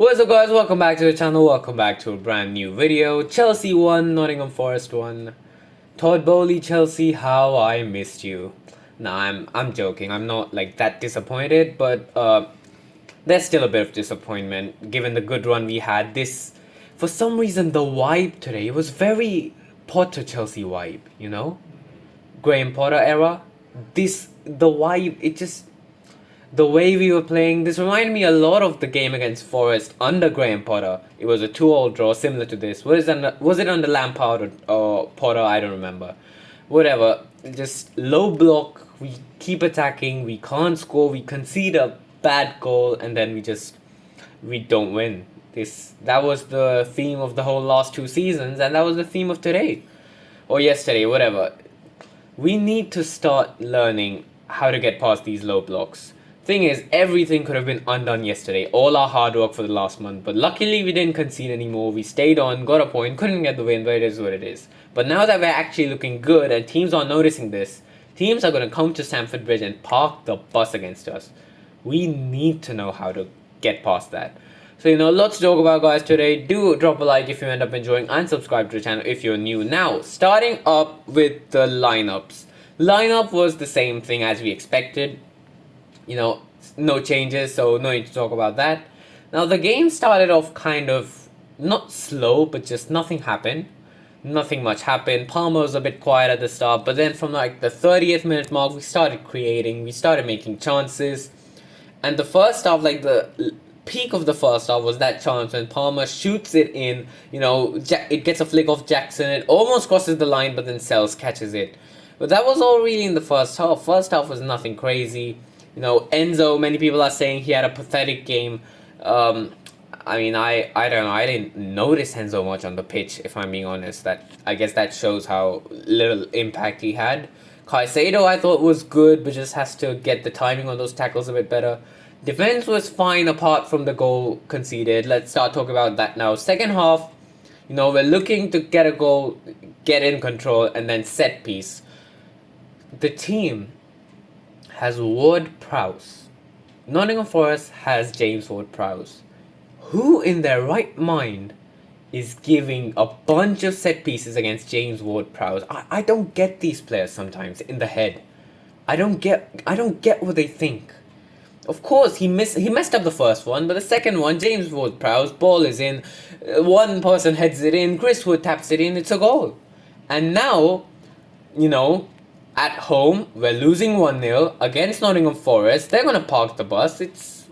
What's up guys, welcome back to the channel, welcome back to a brand new video. Chelsea won, Nottingham Forest won. Todd Bowley, Chelsea, how I missed you. Nah, I'm joking, I'm not like that disappointed, but there's still a bit of disappointment given the good run we had. For some reason the vibe today was very Potter Chelsea vibe, you know? Graham Potter era. The vibe, the way we were playing, this reminded me a lot of the game against Forest under Graham Potter. It was a 2-2 draw, similar to this. Was it under Lampard or Potter? I don't remember. Whatever. Just low block. We keep attacking. We can't score. We concede a bad goal, and then we don't win. That was the theme of the whole last 2 seasons, and that was the theme of today or yesterday, whatever. We need to start learning how to get past these low blocks. Thing is, everything could have been undone yesterday, all our hard work for the last month, but luckily we didn't concede anymore. We stayed on, got a point, couldn't get the win, but it is what it is. But now that we're actually looking good and teams are noticing this, teams are going to come to Stamford Bridge and park the bus against us. We need to know how to get past that. So, lots to talk about, guys, today. Do drop a like if you end up enjoying and subscribe to the channel if you're new. Now, starting up with the lineups. Lineup was the same thing as we expected. No changes, so no need to talk about that. Now, the game started off kind of not slow, but just nothing happened. Nothing much happened. Palmer was a bit quiet at the start, but then from like the 30th minute mark, we started creating, we started making chances. And the first half, like the peak of the first half, was that chance when Palmer shoots it in. It gets a flick off Jackson, it almost crosses the line, but then Sells catches it. But that was all really in the first half. First half was nothing crazy. Enzo, many people are saying he had a pathetic game. I don't know. I didn't notice Enzo much on the pitch, if I'm being honest. I guess that shows how little impact he had. Caicedo, I thought, was good, but just has to get the timing on those tackles a bit better. Defense was fine apart from the goal conceded. Let's start talking about that now. Second half, we're looking to get a goal, get in control, and then set piece. The team has Ward-Prowse. Nottingham Forest has James Ward-Prowse. Who in their right mind is giving a bunch of set pieces against James Ward-Prowse? I don't get these players sometimes in the head. I don't get what they think. Of course, he messed up the first one, but the second one, James Ward-Prowse, ball is in, one person heads it in, Chris Wood taps it in, it's a goal. And now, at home, we're losing 1-0 against Nottingham Forest. They're going to park the bus.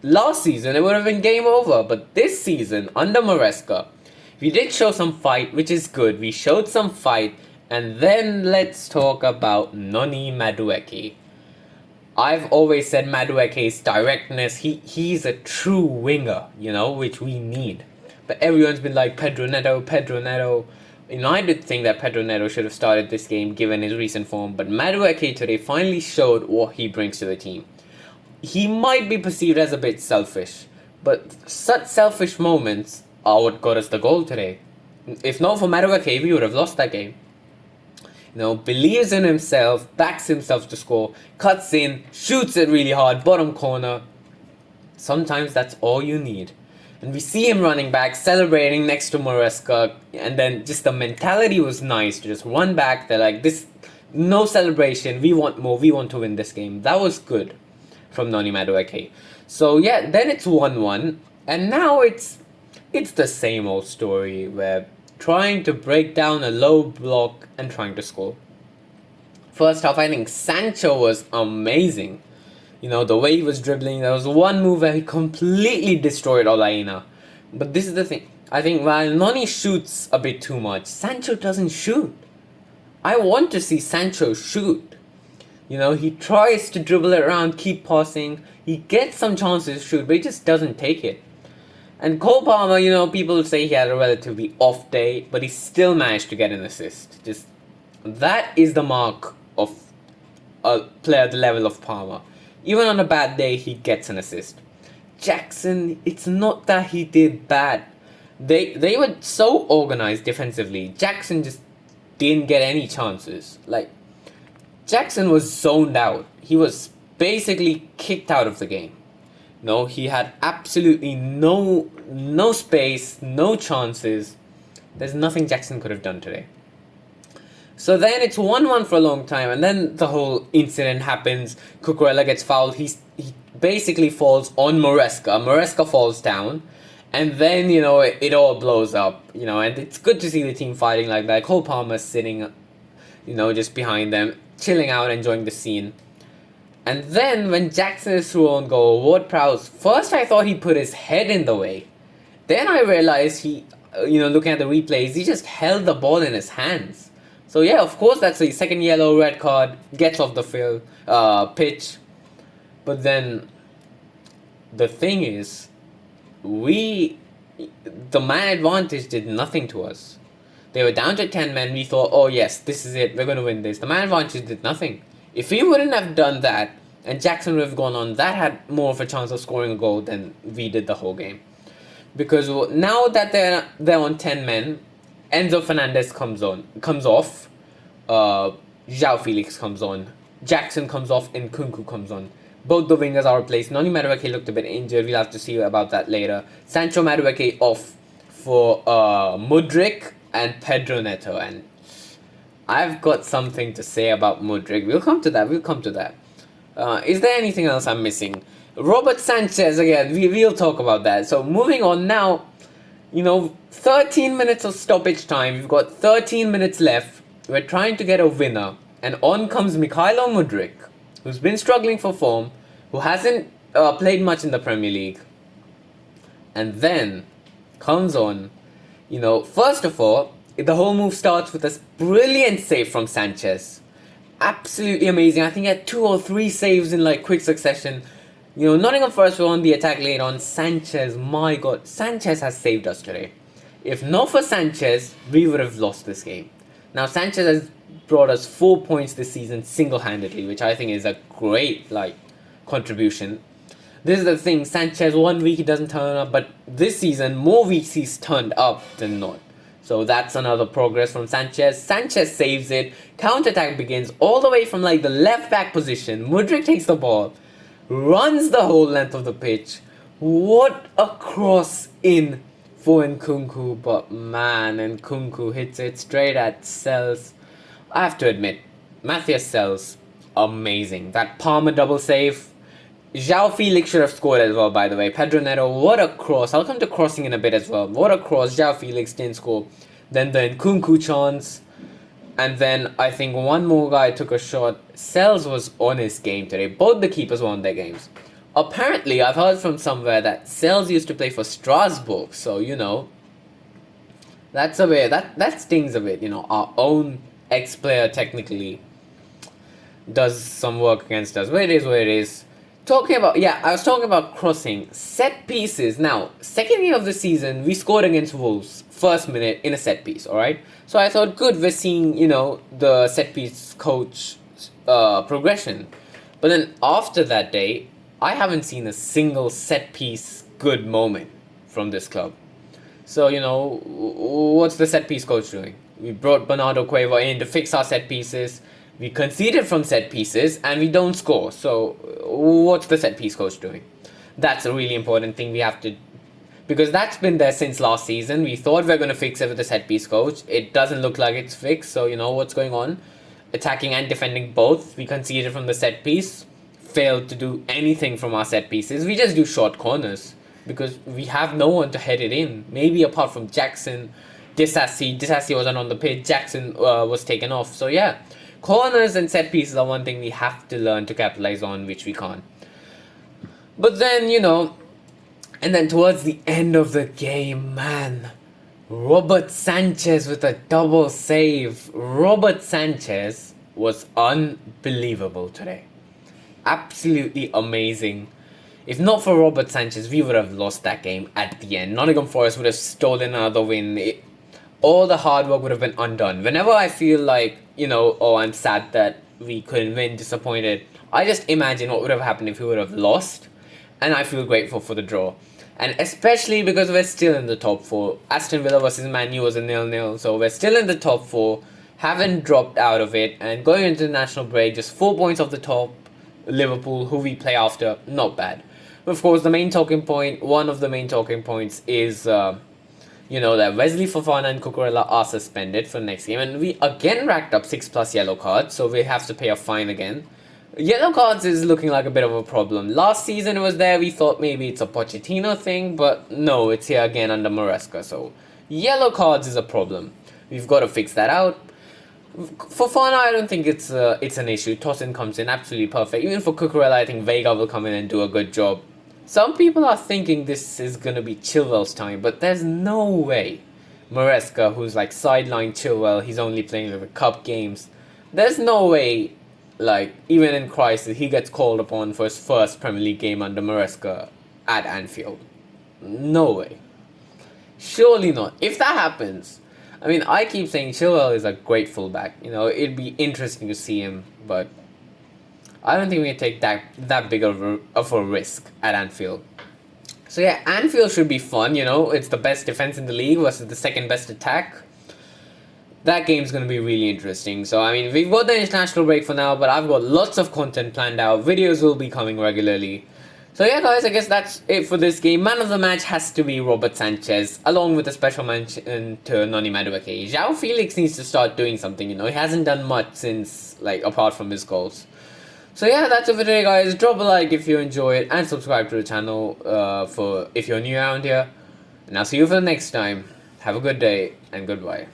Last season, it would have been game over. But this season, under Maresca, we did show some fight, which is good. We showed some fight. And then let's talk about Noni Madueke. I've always said Madueke's directness. He's a true winger, which we need. But everyone's been like, Pedro Neto. I did think that Pedro Neto should have started this game given his recent form, but Madueke today finally showed what he brings to the team. He might be perceived as a bit selfish, but such selfish moments are what got us the goal today. If not for Madueke, we would have lost that game. Believes in himself, backs himself to score, cuts in, shoots it really hard, bottom corner. Sometimes that's all you need. And we see him running back, celebrating next to Maresca, and then just the mentality was nice to just run back. They're like, this, no celebration, we want more, we want to win this game. That was good from Noni Madueke. So yeah, then it's 1-1, and now it's the same old story. We're trying to break down a low block and trying to score. First half, I think Sancho was amazing. The way he was dribbling, there was one move where he completely destroyed Olaina. But this is the thing. I think while Noni shoots a bit too much, Sancho doesn't shoot. I want to see Sancho shoot. He tries to dribble it around, keep passing. He gets some chances to shoot, but he just doesn't take it. And Cole Palmer, people say he had a relatively off day, but he still managed to get an assist. That is the mark of a player at the level of Palmer. Even on a bad day, he gets an assist. Jackson, it's not that he did bad. They were so organized defensively. Jackson just didn't get any chances. Jackson was zoned out. He was basically kicked out of the game. No, he had absolutely no space, no chances. There's nothing Jackson could have done today. So then it's 1-1 for a long time, and then the whole incident happens. Cucurella gets fouled. He basically falls on Maresca. Maresca falls down, and then, it all blows up, and it's good to see the team fighting like that. Cole Palmer sitting, just behind them, chilling out, enjoying the scene. And then when Jackson is through on goal, Ward-Prowse, first I thought he put his head in the way. Then I realized he, looking at the replays, he just held the ball in his hands. So yeah, of course that's a second yellow, red card, gets off the pitch. But then the thing is, the man advantage did nothing to us. They were down to 10 men. We thought, oh yes, this is it, we're going to win this. The man advantage did nothing. If we wouldn't have done that, and Jackson would have gone on, that had more of a chance of scoring a goal than we did the whole game. Because now that they're on 10 men, Enzo Fernandez comes off, João Felix comes on, Jackson comes off, and Kunku comes on. Both the wingers are replaced. Noni Madueke looked a bit injured. We'll have to see about that later. Sancho Madueke off for Mudryk and Pedro Neto. And I've got something to say about Mudryk. We'll come to that. Is there anything else I'm missing? Robert Sanchez, again, we'll talk about that. So moving on now, 13 minutes of stoppage time. We've got 13 minutes left. We're trying to get a winner. And on comes Mykhailo Mudryk, who's been struggling for form, who hasn't played much in the Premier League. And then comes on, first of all, the whole move starts with a brilliant save from Sanchez. Absolutely amazing. I think he had 2 or 3 saves in quick succession. Nottingham Forest were on the attack late on. Sanchez, my God, Sanchez has saved us today. If not for Sanchez, we would have lost this game. Now, Sanchez has brought us 4 points this season single-handedly, which I think is a great, contribution. This is the thing, Sanchez, 1 week he doesn't turn up, but this season, more weeks he's turned up than not. So that's another progress from Sanchez. Sanchez saves it. Counter-attack begins all the way from, the left-back position. Mudryk takes the ball, runs the whole length of the pitch. What a cross in for Nkunku, but man, Nkunku hits it straight at Sells. I have to admit, Matthias Sells, amazing. That Palmer double save. João Felix should have scored as well, by the way. Pedro Neto, what a cross. I'll come to crossing in a bit as well. What a cross. João Felix didn't score. Then the Nkunku chance. And then I think one more guy took a shot. Sells was on his game today. Both the keepers were on their games. Apparently, I've heard from somewhere that Sells used to play for Strasbourg. So, that's a bit, that stings a bit. Our own ex-player technically does some work against us. But it is what it is. I was talking about crossing. Set pieces. Now, second game of the season, we scored against Wolves. First minute in a set piece, alright? So I thought, good, we're seeing, the set piece coach progression. But then after that day, I haven't seen a single set piece good moment from this club. So, what's the set piece coach doing? We brought Bernardo Cueva in to fix our set pieces. We conceded from set pieces and we don't score. So what's the set piece coach doing? That's a really important thing we have to... Because that's been there since last season. We thought we were going to fix it with the set piece coach. It doesn't look like it's fixed. So what's going on. Attacking and defending both. We conceded from the set piece. Failed to do anything from our set pieces. We just do short corners. Because we have no one to head it in. Maybe apart from Jackson. Disassi wasn't on the pitch. Jackson was taken off. So yeah. Corners and set pieces are one thing we have to learn to capitalize on, which we can't. But then, and then towards the end of the game, man, Robert Sanchez with a double save. Robert Sanchez was unbelievable today. Absolutely amazing. If not for Robert Sanchez, we would have lost that game at the end. Nottingham Forest would have stolen another win. All the hard work would have been undone. Whenever I feel like, I'm sad that we couldn't win, disappointed, I just imagine what would have happened if we would have lost. And I feel grateful for the draw. And especially because we're still in the top 4. Aston Villa versus Man U was a 0-0. So we're still in the top 4. Haven't dropped out of it. And going into the national break, just 4 points off the top. Liverpool, who we play after, not bad. Of course, one of the main talking points is, that Wesley Fofana and Cucurella are suspended for the next game, and we again racked up 6+ yellow cards, so we have to pay a fine again. Yellow cards is looking like a bit of a problem. Last season it was there, we thought maybe it's a Pochettino thing, but no, it's here again under Maresca, so yellow cards is a problem. We've got to fix that out. For Fofana, I don't think it's an issue. Tosin comes in absolutely perfect. Even for Cucurella, I think Vega will come in and do a good job. Some people are thinking this is gonna be Chilwell's time, but there's no way. Maresca, who's like sideline Chilwell, he's only playing the cup games. There's no way, like, even in crisis, he gets called upon for his first Premier League game under Maresca at Anfield. No way. Surely not. If that happens, I mean, I keep saying Chilwell is a great fullback. It'd be interesting to see him, but I don't think we can take that big of a risk at Anfield. So yeah, Anfield should be fun. It's the best defense in the league versus the second best attack. That game's going to be really interesting. So, I mean, we've got the international break for now, but I've got lots of content planned out. Videos will be coming regularly. So yeah, guys, I guess that's it for this game. Man of the match has to be Robert Sanchez, along with a special mention to Noni Madueke. João Felix needs to start doing something, He hasn't done much since, apart from his goals. So yeah, that's it for today, guys. Drop a like if you enjoy it, and subscribe to the channel if you're new around here. And I'll see you for the next time. Have a good day, and goodbye.